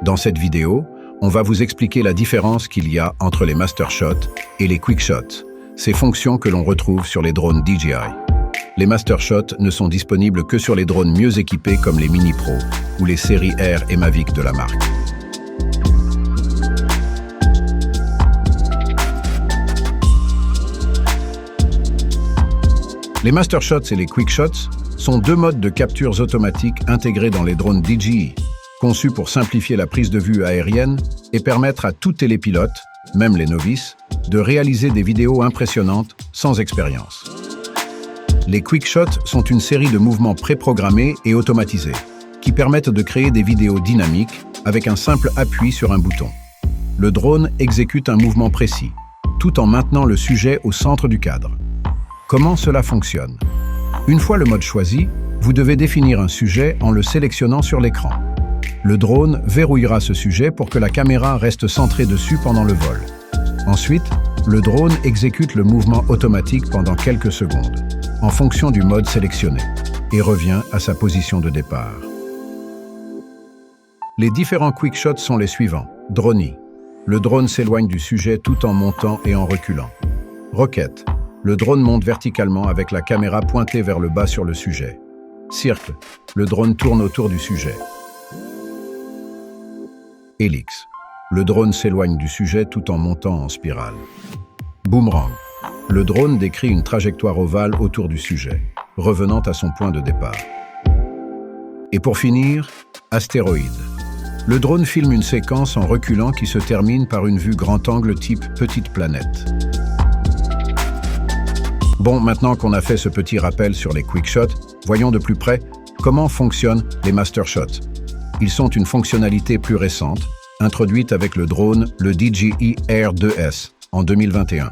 Dans cette vidéo, on va vous expliquer la différence qu'il y a entre les Master Shots et les Quick Shots, ces fonctions que l'on retrouve sur les drones DJI. Les Master Shots ne sont disponibles que sur les drones mieux équipés comme les Mini Pro ou les séries Air et Mavic de la marque. Les Master Shots et les Quick Shots sont deux modes de captures automatiques intégrés dans les drones DJI, conçus pour simplifier la prise de vue aérienne et permettre à tout télépilote, même les novices, de réaliser des vidéos impressionnantes sans expérience. Les Quick Shots sont une série de mouvements préprogrammés et automatisés, qui permettent de créer des vidéos dynamiques avec un simple appui sur un bouton. Le drone exécute un mouvement précis, tout en maintenant le sujet au centre du cadre. Comment cela fonctionne? Une fois le mode choisi, vous devez définir un sujet en le sélectionnant sur l'écran. Le drone verrouillera ce sujet pour que la caméra reste centrée dessus pendant le vol. Ensuite, le drone exécute le mouvement automatique pendant quelques secondes, en fonction du mode sélectionné, et revient à sa position de départ. Les différents Quick Shots sont les suivants. Dronie. Le drone s'éloigne du sujet tout en montant et en reculant. Rocket. Le drone monte verticalement avec la caméra pointée vers le bas sur le sujet. Circle. Le drone tourne autour du sujet. Hélix. Le drone s'éloigne du sujet tout en montant en spirale. Boomerang. Le drone décrit une trajectoire ovale autour du sujet, revenant à son point de départ. Et pour finir, astéroïde. Le drone filme une séquence en reculant qui se termine par une vue grand angle type petite planète. Bon, maintenant qu'on a fait ce petit rappel sur les Quick Shots, voyons de plus près comment fonctionnent les Master Shots. Ils sont une fonctionnalité plus récente, introduite avec le drone, le DJI Air 2S, en 2021.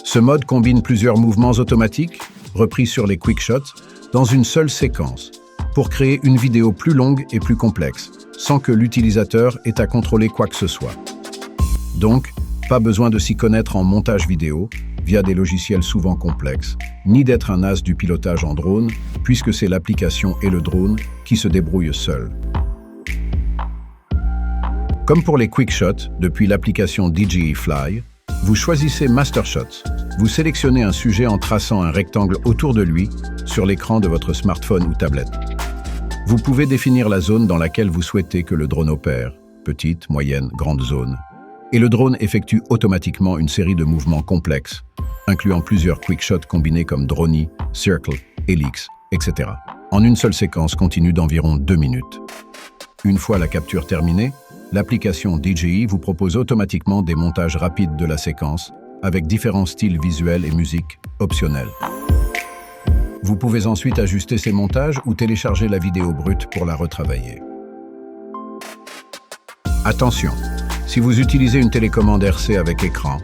Ce mode combine plusieurs mouvements automatiques, repris sur les Quick Shots, dans une seule séquence, pour créer une vidéo plus longue et plus complexe, sans que l'utilisateur ait à contrôler quoi que ce soit. Donc, pas besoin de s'y connaître en montage vidéo, via des logiciels souvent complexes, ni d'être un as du pilotage en drone, puisque c'est l'application et le drone qui se débrouillent seuls. Comme pour les Quick Shots, depuis l'application DJI Fly, vous choisissez Master Shots. Vous sélectionnez un sujet en traçant un rectangle autour de lui sur l'écran de votre smartphone ou tablette. Vous pouvez définir la zone dans laquelle vous souhaitez que le drone opère, petite, moyenne, grande zone. Et le drone effectue automatiquement une série de mouvements complexes, incluant plusieurs Quick Shots combinés comme Dronie, Circle, Helix, etc. en une seule séquence continue d'environ 2 minutes. Une fois la capture terminée, l'application DJI vous propose automatiquement des montages rapides de la séquence, avec différents styles visuels et musique optionnels. Vous pouvez ensuite ajuster ces montages ou télécharger la vidéo brute pour la retravailler. Attention! Si vous utilisez une télécommande RC avec écran,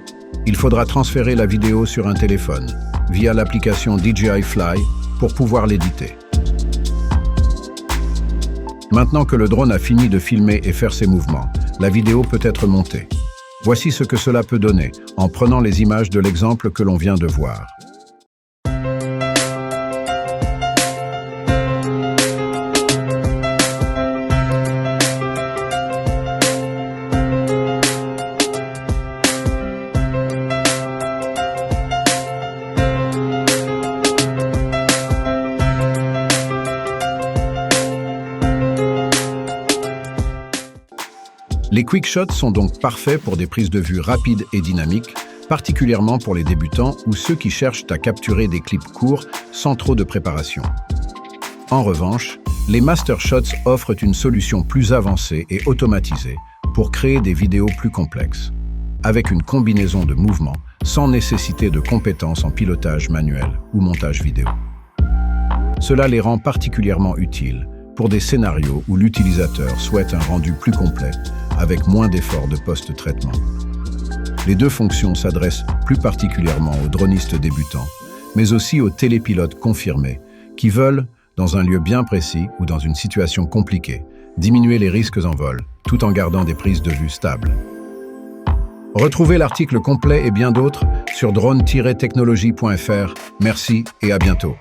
il faudra transférer la vidéo sur un téléphone, via l'application DJI Fly, pour pouvoir l'éditer. Maintenant que le drone a fini de filmer et faire ses mouvements, la vidéo peut être montée. Voici ce que cela peut donner, en prenant les images de l'exemple que l'on vient de voir. Les Quick Shots sont donc parfaits pour des prises de vue rapides et dynamiques, particulièrement pour les débutants ou ceux qui cherchent à capturer des clips courts sans trop de préparation. En revanche, les Master Shots offrent une solution plus avancée et automatisée pour créer des vidéos plus complexes, avec une combinaison de mouvements sans nécessité de compétences en pilotage manuel ou montage vidéo. Cela les rend particulièrement utiles pour des scénarios où l'utilisateur souhaite un rendu plus complet, avec moins d'efforts de post-traitement. Les deux fonctions s'adressent plus particulièrement aux dronistes débutants, mais aussi aux télépilotes confirmés, qui veulent, dans un lieu bien précis ou dans une situation compliquée, diminuer les risques en vol, tout en gardant des prises de vue stables. Retrouvez l'article complet et bien d'autres sur drone-technologie.fr. Merci et à bientôt.